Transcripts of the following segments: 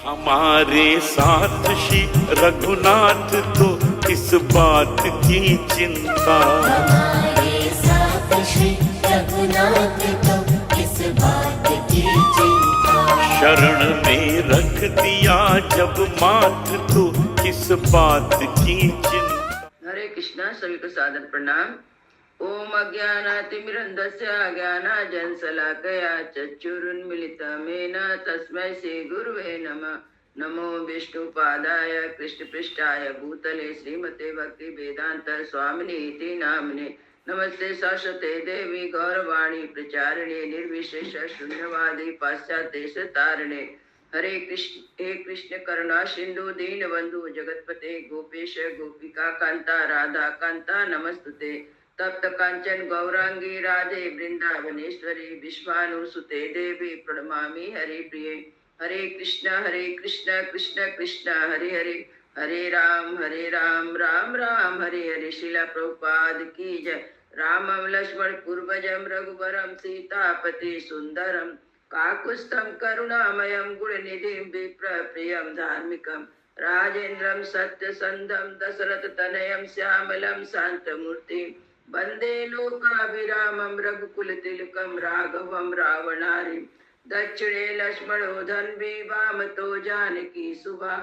हमारे साथ श्री रघुनाथ तो किस बात की चिंता, हमारे साथ श्री रघुनाथ तो किस बात की चिंता। शरण में रख दिया जब माथ तो किस बात की चिंता। हरे कृष्णा। सभी को सादर प्रणाम। ओम अज्ञानातिमिरन्धस्य ज्ञानाञ्जनशलाकया चक्षुरुन्मीलितमेन तस्मै श्री गुरुवे नमः। नमो विष्णुपादाय कृष्णपृष्ठाय भूतले श्रीमते भक्ति वेदांत स्वामिने इति नामने। नमस्ते सरस्वते देवी गौरवाणी प्रचारिणे निर्विशेष शून्यवादी पाश्चात्य तारिणे। हरे कृष्ण करुणा सिंधु दीन बंधु जगतपते गोपेश गोपिका कांता राधा कांता नमस्तुते। तप्त कांचन गौरांगी राधे वृंदावनेश्वरी विश्वानुसुते देवी प्रणमामि हरि प्रिये। हरे कृष्ण कृष्ण कृष्ण हरे हरे, हरे राम राम राम हरे हरे। शिला प्रभुपाद की जय। रामं लक्ष्मण पूर्वजं रघुवरं सीतापति सुंदरम काकुत्स्थं करुणामयं गुणनिधिं विप्रप्रियं धार्मिकं राजेन्द्रं सत्यसन्धं दशरथतनयं श्यामलं शान्तमूर्तिं वन्दे लोकाभिरामं रघुकुलतिलकं राघवं रावणारिं। दक्षिणे लक्ष्मणो धन्वी वामतो जानकी सुभा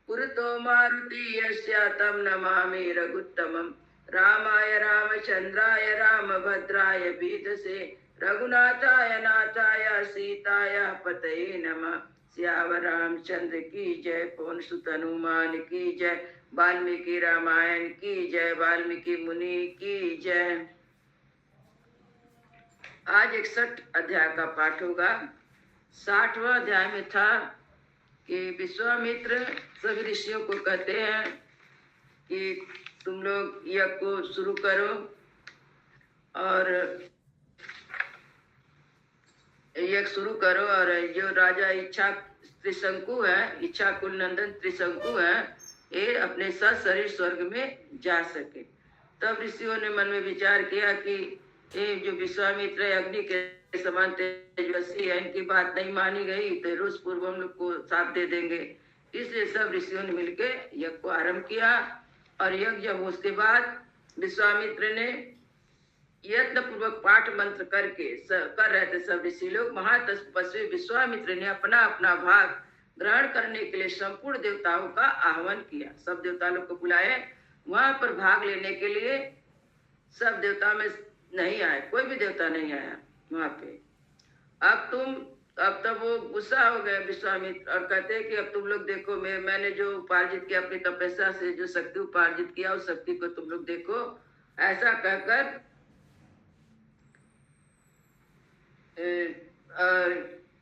पुरतो मारुति यस्य तं नमामि रघुत्तमं। रामाय रामचंद्राय रामभद्राय भीतसे रघुनाथाय नाथाय सीताय पतये नमः। सियावर रामचंद्र की जय, पवन सुत हनुमान की जय, वाल्मीकि रामायण की जय, वाल्मीकि मुनि की जय। आज 61 अध्याय का पाठ होगा। 60वां अध्याय में था कि विश्वामित्र सभी ऋषियों को कहते हैं कि तुम लोग यज्ञ को शुरू करो और यज्ञ शुरू करो। और जो राजा इच्छा त्रिशंकु है, इच्छा कुल नंदन त्रिशंकु है, ये अपने साथ शरीर स्वर्ग में जा सके। तब ऋषियों ने मन में विचार किया कि ये जो विश्वामित्र अग्नि के समान तेजस्वी है, इनकी बात नहीं मानी गई तो रोज पूर्व हम लोग को साथ दे देंगे। इसलिए सब ऋषियों ने मिलकर यज्ञ को आरंभ किया। और यज्ञ जब उसके बाद विश्वामित्र ने यत्न पूर्वक पाठ मंत्र करके कर रहे थे सब ऋषि लोग। महातपस्वी विश्वामित्र ने अपना अपना भाग ग्रहण करने के लिए संपूर्ण देवताओं का आह्वान किया। सब देवता लोग को बुलाए, वहां पर भाग लेने के लिए। सब देवता में नहीं आए, कोई भी देवता नहीं आया वहां पे। अब तब वो गुस्सा हो गए विश्वामित्र और कहते हैं कि अब तुम लोग देखो, मैंने जो उपार्जित किया अपनी तपस्या से, जो शक्ति उपार्जित किया उस शक्ति को तुम लोग देखो। ऐसा कहकर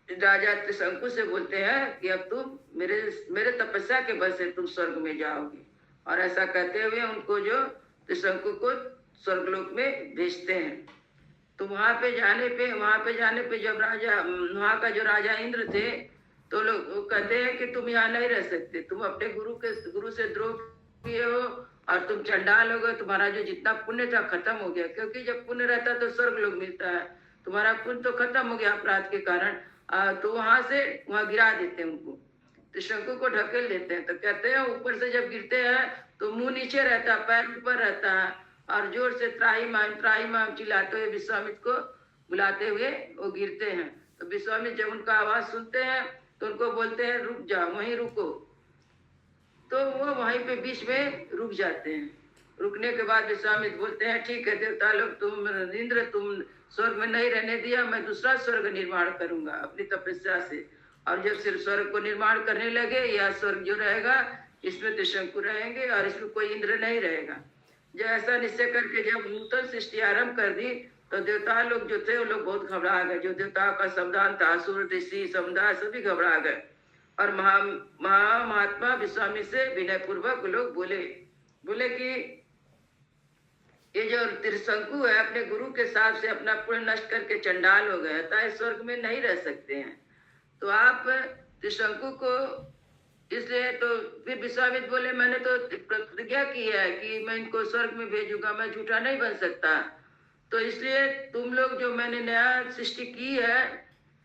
राजा त्रिशंकु से बोलते हैं कि अब तुम मेरे तपस्या के बल से तुम स्वर्ग में जाओगे। और ऐसा कहते हुए उनको जो त्रिशंकु को स्वर्गलोक में भेजते हैं। तो वहां पे जाने पे जब राजा, वहां का जो राजा इंद्र थे, तो लोग कहते हैं कि तुम यहाँ नहीं रह सकते, तुम अपने गुरु से द्रोह किए हो और तुम चंडाल हो गए, तुम्हारा जो जितना पुण्य था खत्म हो गया। क्योंकि जब पुण्य रहता तो स्वर्ग लोग मिलता है, तुम्हारा पुण्य तो खत्म हो गया अपराध के कारण। तो वहां गिरा देते हैं उनको, त्रिशंकु को ढकेल देते हैं। तो कहते हैं ऊपर से जब गिरते हैं तो मुंह नीचे रहता है, पैर ऊपर रहता है, और जोर से त्राही माम चिल्लाते हुए विश्वामित्र को बुलाते हुए वो गिरते हैं। तो विश्वामित्र जब उनका आवाज सुनते हैं तो उनको बोलते हैं रुक जाओ, वहीं रुको। तो वो वहीं पे बीच में रुक जाते हैं। रुकने के बाद विश्वामित्र बोलते हैं ठीक है देवता लोग, इंद्र तुम स्वर्ग में नहीं रहने दिया, मैं दूसरा स्वर्ग निर्माण करूंगा अपनी तपस्या से। और जब सिर्फ स्वर्ग को निर्माण करने लगे, यह स्वर्ग जो रहेगा इसमें त्रिशंकु रहेंगे और इसमें कोई इंद्र नहीं रहेगा। जब ऐसा निश्चय करके जब नूतन सृष्टि आरंभ कर दी तो देवता लोग जो थे वो लोग बहुत घबरा गए। जो देवताओं का संविधान था, असुर ऋषि समुदाय सभी घबरा गए। और महात्मा विश्वामित्र से विनय पूर्वक लोग बोले कि ये जो त्रिशंकु है अपने गुरु के साथ से अपना पुण्य नष्ट करके चंडाल हो गए, अतः स्वर्ग में नहीं रह सकते हैं। तो आप त्रिशंकु को, इसलिए तो फिर विश्वामित्र बोले मैंने तो प्रतिज्ञा की है कि मैं इनको स्वर्ग में भेजूंगा, मैं झूठा नहीं बन सकता। तो इसलिए तुम लोग जो मैंने नया सृष्टि की है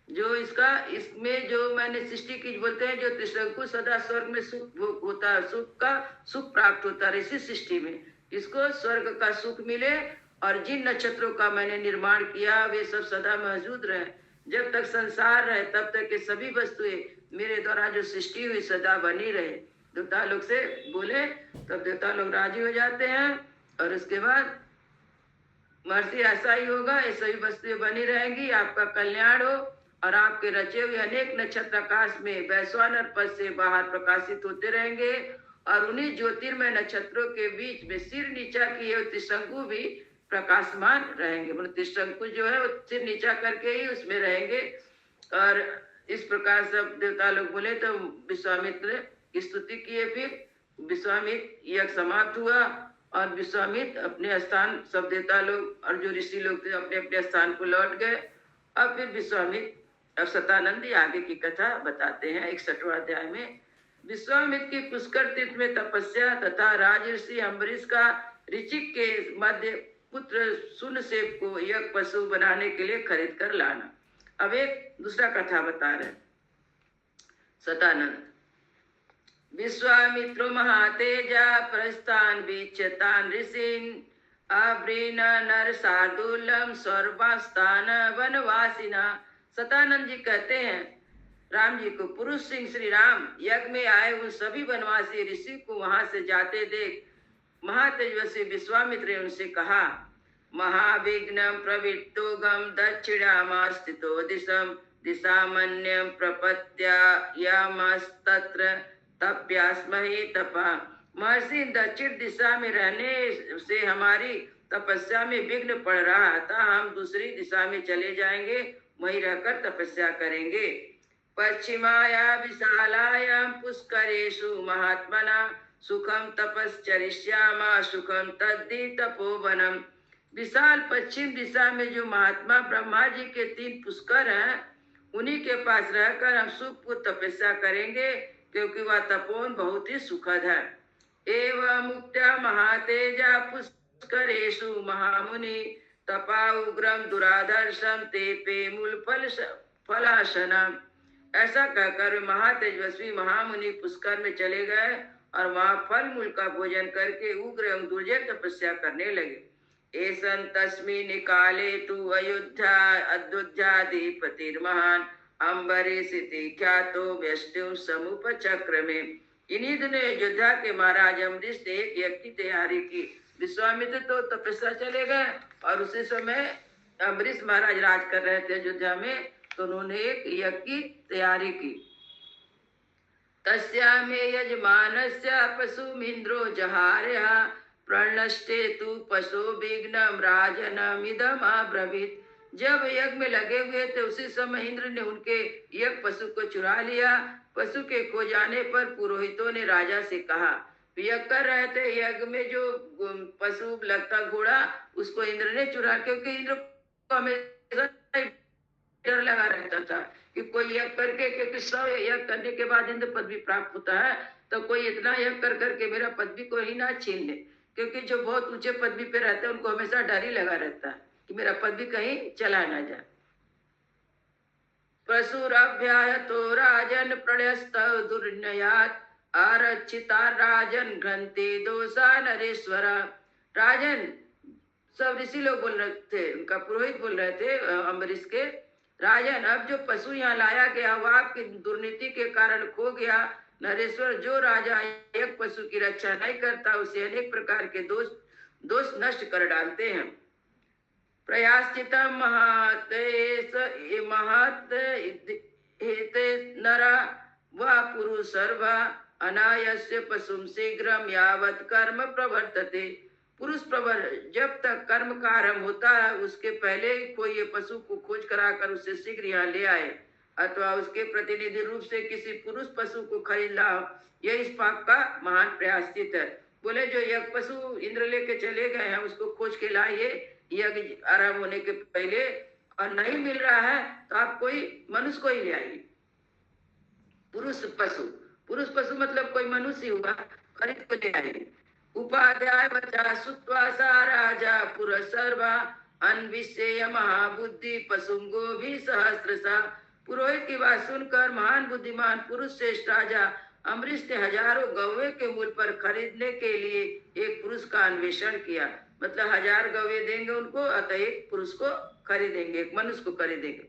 जो इसमें जो मैंने सृष्टि की बोलते हैं, जो त्रिशंकु सदा स्वर्ग में सुख भोग होता है, सुख प्राप्त होता है इसी सृष्टि में, इसको स्वर्ग का सुख मिले। और जिन नक्षत्रों का मैंने निर्माण किया वे सब सदा मौजूद रहे, जब तक संसार रहे तब तक के सभी वस्तुएं मेरे द्वारा जो सृष्टि हुई सदा बनी रहे। देवता लोग से बोले, तब देवता लोग राजी हो जाते हैं। और उसके बाद महर्षि ऐसा ही होगा, ये सभी वस्तुएं बनी रहेंगी, आपका कल्याण हो और आपके रचे हुए अनेक नक्षत्र आकाश में वैश्वानर पद से बाहर प्रकाशित होते रहेंगे। और उन्हीं ज्योतिर्मय नक्षत्रों के बीच में सिर नीचा किए त्रिशंकु भी प्रकाशमान रहेंगे। मतलब त्रिशंकु जो है वो सिर नीचा करके ही उसमें रहेंगे। और इस प्रकार सब देवता लोग बोले तो विश्वामित्र की स्तुति किए। फिर विश्वामित्र यज्ञ समाप्त हुआ और विश्वामित्र अपने स्थान, सब देवता लोग और जो ऋषि लोग थे अपने अपने स्थान को लौट गए। अब फिर विश्वामित्र, अब सतानंद आगे की कथा बताते हैं 61वां अध्याय में। विश्वामित्र की पुष्कर तीर्थ में तपस्या तथा राजर्षि अम्बरीश का ऋचिक के मध्य पुत्र सुनसेप को यज्ञ पशु बनाने के लिए खरीद कर लाना। अब एक दूसरा कथा बता रहे सतानंद। विश्वामित्रो महातेजा प्रस्थान वीक्षतान ऋषिन अब्रीन नर शार्दूलम सर्वास्थान वनवासिना। सतानंद जी कहते हैं राम जी को, पुरुष सिंह श्री राम यज्ञ में आए उन सभी वनवासी ऋषि को वहां से जाते देख महातेजस्वी विश्वामित्र ने उनसे कहा, महाविघ्नं प्रवृत्तोगम दक्षिणामास्थितो दिशम दिशामन्यं प्रपत्यायामस्तत्र तप्यास्महे तपा। महर्षि दक्षिण दिशा में रहने से हमारी तपस्या में विघ्न पड़ रहा था, हम दूसरी दिशा में चले जाएंगे, वहीं रहकर तपस्या करेंगे। पश्चिमाया विशालायां पुष्करेषु महात्मना सुखम तपश्चरिष्यामा सुखम तद्धि तपोवनम। विशाल पश्चिम दिशा में जो महात्मा ब्रह्मा जी के 3 पुष्कर हैं, उन्हीं के पास रहकर हम सुखपूर्ण तपस्या करेंगे, क्योंकि वह तपोवन बहुत ही सुखद है। एवं मुक्त्या महातेजा पुष्करेषु महामुनि तपा उग्रम दुराधर्षम तेपे मूल फलाशनम। ऐसा कहकर महातेजस्वी महामुनि पुष्कर में चले गए और वहां फल मूल का भोजन करके उग्र एवं दुर्जय तपस्या करने लगे। एसन तस्मिन् काले तु अयोध्याधिपतिर्महान अम्बरीश इति ख्यातो व्यष्टि समुपचक्रमे। इन्हीं दिनों अयोध्या के महाराज अम्बरीश ने एक यज्ञ की तैयारी की। विश्वामित्र तो तपस्या चले गए और उसी समय अम्बरीश महाराज राज कर रहे थे अयोध्या में, तो उन्होंने एक यज्ञ की तैयारी की। तस्यामे यजमानस्य पशुमिन्द्रो जहारः प्रणष्टे तु पशु विघ्नं राजनमिदम् अब्रवीत्। जब यज्ञ में लगे हुए थे उसी समय इंद्र ने उनके यज्ञ पशु को चुरा लिया। पशु के खो जाने पर पुरोहितों ने राजा से कहा, यज्ञ कर रहे थे, यज्ञ में जो पशु लगता घोड़ा उसको इंद्र ने चुरा, क्योंकि इंद्र को हमेशा डर लगा रहता था कि कोई यज्ञ करके, क्योंकि 100 यज्ञ करने के बाद इंद्र पदवी प्राप्त होता है, तो कोई इतना यज्ञ कर करके मेरा पदवी को ही ना छीन ले। क्योंकि जो बहुत ऊंचे पदवी पे रहते हैं उनको हमेशा डर ही लगा रहता है कि मेरा पदवी कहीं चला ना जाए। पशुरभ्याहतो राजन प्रणयस्त दुर्नयात आरक्षिता राजन घंटे दोषा नरेश्वर। राजन, सब ऋषि लोग बोल रहे थे, उनका पुरोहित बोल रहे थे अम्बरीश के, राजन अब जो पशु यहाँ लाया गया वह आपकी दुर्नीति के कारण खो गया। नरेश्वर, जो राजा एक पशु की रक्षा नहीं करता उसे अनेक प्रकार के दोष नष्ट कर डालते हैं। प्रयाश्चित महत नरा व पुरुष सर्व अनायस्य पशुम शीघ्रम यावत कर्म प्रवर्तते। पुरुष प्रवर, जब तक कर्म का आरंभ होता है उसके पहले कोई ये पशु को खोज कराकर उसे शीघ्र यहाँ ले आए, अथवा उसके प्रतिनिधि रूप से किसी पुरुष पशु को खरीद लाओ, यह इस पाप का महान प्रायश्चित है। बोले जो यज्ञ पशु इंद्र लेके चले गए हैं उसको खोज के लाइए यज्ञ आरंभ होने के पहले, और नहीं मिल रहा है तो आप कोई मनुष्य को ही ले आइए। पुरुष पशु मतलब कोई मनुष्य हुआ, खरीद को ले आइए। उपाध्याय बचा सुत्वा सा राजा पुर सर्वा अन्विषेय महाबुद्धि पशुंगो भी सहस्रसा। पुरोहित की बात सुनकर महान बुद्धिमान पुरुष श्रेष्ठ राजा अम्बरीश ने हजारों गौवे के मूल पर खरीदने के लिए एक पुरुष का अन्वेषण किया। मतलब 1000 गौवे देंगे उनको, अतः एक पुरुष को खरीदेंगे, एक मनुष्य को खरीदेंगे।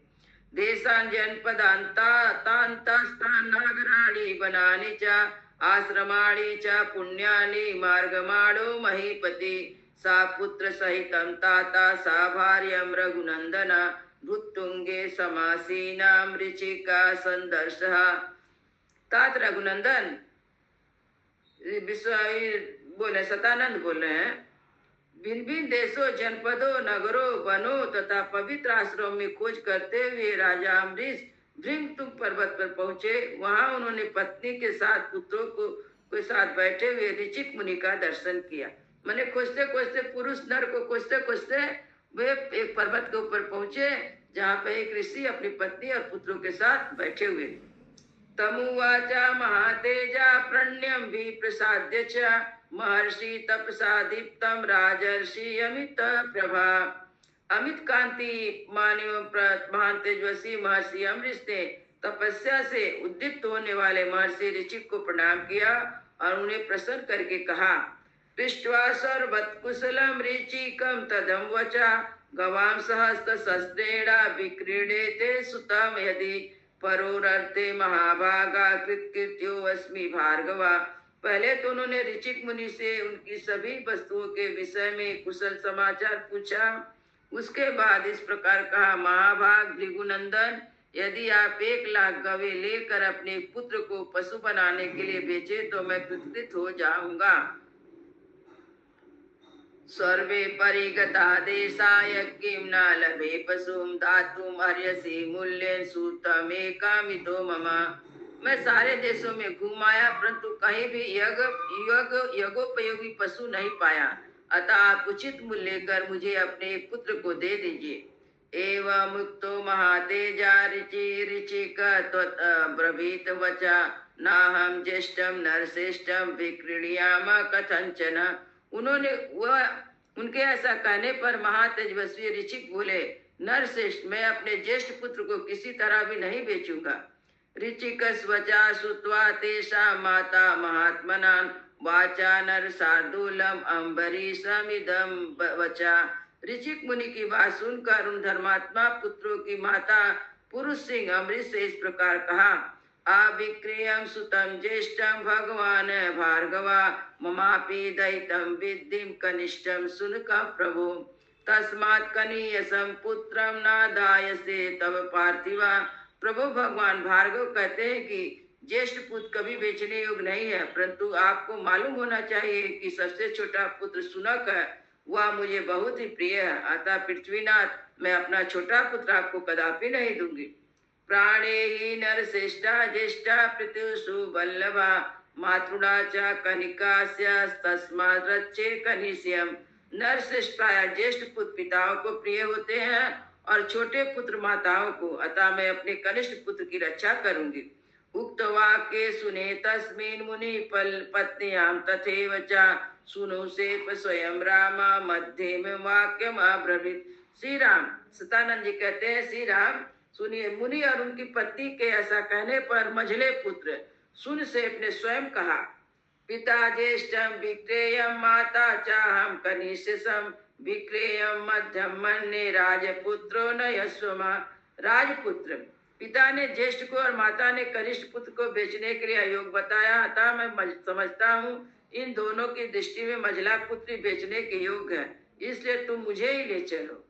देशान जनपदांता तांतास्तान नागराणी बनानी चा आश्रमाणी च पुण्यानि मार्गमाणो महीपति सा पुत्र सहितं ताता सा भार्यं रघुनंदना भुत्तुंगे समासीनाम ऋचिका संदर्शः। तात रघुनंदन विश्व बोले, सतानंद बोल रहे हैं, भिन्न भिन्न देशों, जनपदों, नगरों, वनों तथा पवित्र आश्रम में खोज करते हुए राजा अम्बरीश भृंगतुंग पर्वत पर पहुंचे। वहां उन्होंने पत्नी के साथ पुत्रों को साथ बैठे हुए ऋचिक मुनि का दर्शन किया। मैंने खोजते खोजते, पुरुष नर को खोजते खोजते वे एक पर्वत के ऊपर पहुंचे जहाँ पे एक ऋषि अपनी पत्नी और पुत्रों के साथ बैठे हुए। तमुवाचा महातेजा प्रण्यम भी प्रसाद्य च महर्षि तपसा दीप्तम राजर्षि अमित प्रभा। अमित कांति महान तेजस्वी महर्षि अम्बरीश ने तपस्या से उद्दीप्त होने वाले महर्षि ऋचिक को प्रणाम किया और उन्हें प्रसन्न करके कहा, पृष्ट्वा सर्वत्कुशलम ऋचिकम तदम वचा गवाम सहस्त्र शस्त्रेणा विक्रीडेते सुतम यदि परोरर्थे महाभागा कृत्कृत्यो अस्मि भार्गवा। पहले तो उन्होंने ऋचिक मुनि से उनकी सभी वस्तुओं के विषय में कुशल समाचार पूछा। उसके बाद इस प्रकार कहा, महाभाग भृगुनंदन, यदि आप 1,00,000 गवे लेकर अपने पुत्र को पशु बनाने के लिए बेचे तो मैं कृतकृत हो जाऊंगा। सर्वे परिगता देशाय किं न लभे पशुम दातुम अर्यसि मूल्येन सूतमेकामितो मम। मैं सारे देशों में घुमाया परंतु कहीं भी यज्ञोपयोगी पशु नहीं पाया, अतः आप उचित मूल्य लेकर मुझे अपने पुत्र को दे दीजिए। एवं मुक्तो महातेजा ऋचिक ब्रवीत वचा नाहम ज्येष्ठम नरश्रेष्ठम विक्रीणयाम कथंचन। उनके ऐसा कहने पर महातेजस्वी ऋचिक बोले, नरश्रेष्ठ, मैं अपने ज्येष्ठ पुत्र को किसी तरह भी नहीं बेचूंगा। ऋचिकस्वचा श्रुत्वा तेषा माता महात्मनां वाचा नर शार्दूलम अम्बरीशमिदं वचा। ऋचिक मुनि की बात सुनकर उन धर्मात्मा पुत्रों की माता पुरुष सिंह अम्बरीश से इस प्रकार कहा, अविक्रियम सुतम ज्येष्ठम भगवान भार्गवा ममापि दयितं विद्धिं कनिष्ठं सुनका प्रभु तस्मात् कनीयसं पुत्रं नादायसे तव पार्थिवा। प्रभु भगवान भार्गव कहते हैं कि ज्येष्ठ पुत्र कभी बेचने योग्य नहीं है, परंतु आपको मालूम होना चाहिए कि सबसे छोटा पुत्र सुनक है, वह मुझे बहुत ही प्रिय है। अतः पृथ्वीनाथ, मैं अपना छोटा पुत्र आपको कदापि नहीं दूंगी। प्राणे ही नर श्रेष्ठा ज्येष्ठा पृथुषु वल्लभा मातृणा च कनिकास्य तस्मात् रच्चे कनिष्यम। नर श्रेष्ठ प्राय ज्येष्ठ पुत्र पिताओं को प्रिय होते हैं और छोटे पुत्र माताओं को, अतः मैं अपने कनिष्ठ पुत्र की रक्षा करूंगी। उक्त वाक्य सुने तस्मिन् मुनि पत्न्यां तथैव च सुनो से स्वयं राम मध्य में वाक्यम अब्रवीत। श्री राम, सतानंद जी कहते हैं, श्री राम सुनिए, मुनि और उनकी पत्नी के ऐसा कहने पर मझले पुत्र सुन से अपने स्वयं कहा, पिता ज्येष्ठम विक्रेयम माता चाहम कनिष्ठम विक्रेयम मध्यम मन्ये राजपुत्रो न यस्वमा। राजपुत्र, पिता ने ज्येष्ठ को और माता ने कनिष्ठ पुत्र को बेचने के लिए अयोग्य बताया, अतः मैं समझता हूँ इन दोनों की दृष्टि में मझला पुत्र बेचने के योग्य है, इसलिए तुम मुझे ही ले चलो।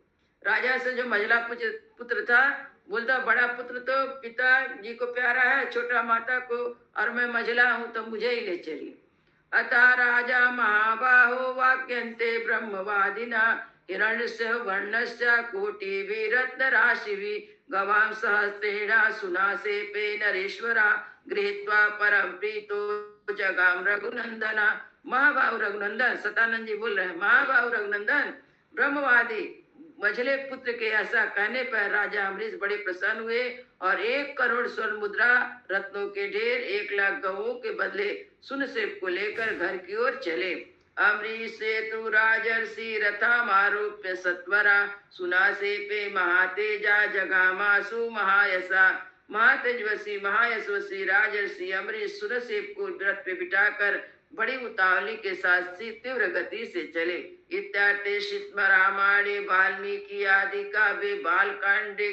राजा से जो मझला पुत्र था बोलता, बड़ा पुत्र तो पिता जी को प्यारा है, छोटा माता को, और मैं मझला हूँ तो मुझे ही ले चलिए। अतः राजा महाबाहो वाक्यन्ते ब्रह्मवादिना हिरण्यस्य वर्णस्य कोटिभिः रत्नराशिभिः गवां सहस्रेणा सुनासे पे नरेश्वरा गृहीत्वा परम प्रीतो जगाम रघुनंदना। महाबाहु रघुनंदन, सतानंद जी बोल रहे हैं, महाबाहु रघुनंदन, ब्रह्मवादी मझले पुत्र के ऐसा कहने पर राजा अम्बरीश बड़े प्रसन्न हुए और 1 करोड़ स्वर्ण मुद्रा, रत्नों के ढेर, 1,00,000 गवों के बदले सुनसेप को लेकर घर की ओर चले। अम्बरीश से तु राजर्षि रथम आरोप्य सत्वरा सुनासेपे महातेजा जगामासु महायसा। महातेजस्वी महायशस्वी राजर्षि अमरीश सुरसेप को रथ पे बिठाकर बड़ी उतावली के साथ तीव्र गति से चले। इत्यार्थे श्रीमद् रामायणे वाल्मीकि आदि काव्ये बालकांडे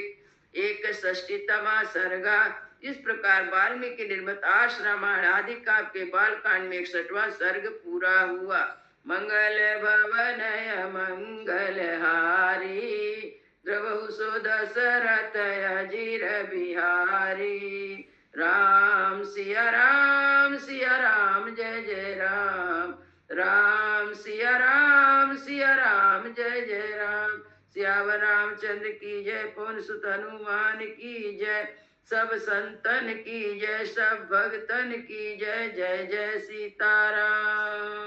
61तमा सर्गा। इस प्रकार वाल्मीकि निर्मित आर्ष रामायण आदि काव्य के बालकांड में 61वां सर्ग पूरा हुआ। मंगल भवनय मंगल हारी द्रवहु सो दशरथ अजीर बिहारी। राम सिया राम जय जय राम। राम सिया राम जय जय राम। सियावर रामचंद्र की जय। पवन सुत हनुमान की जय। सब संतन की जय। सब भक्तन की जय। जय जय सीताराम।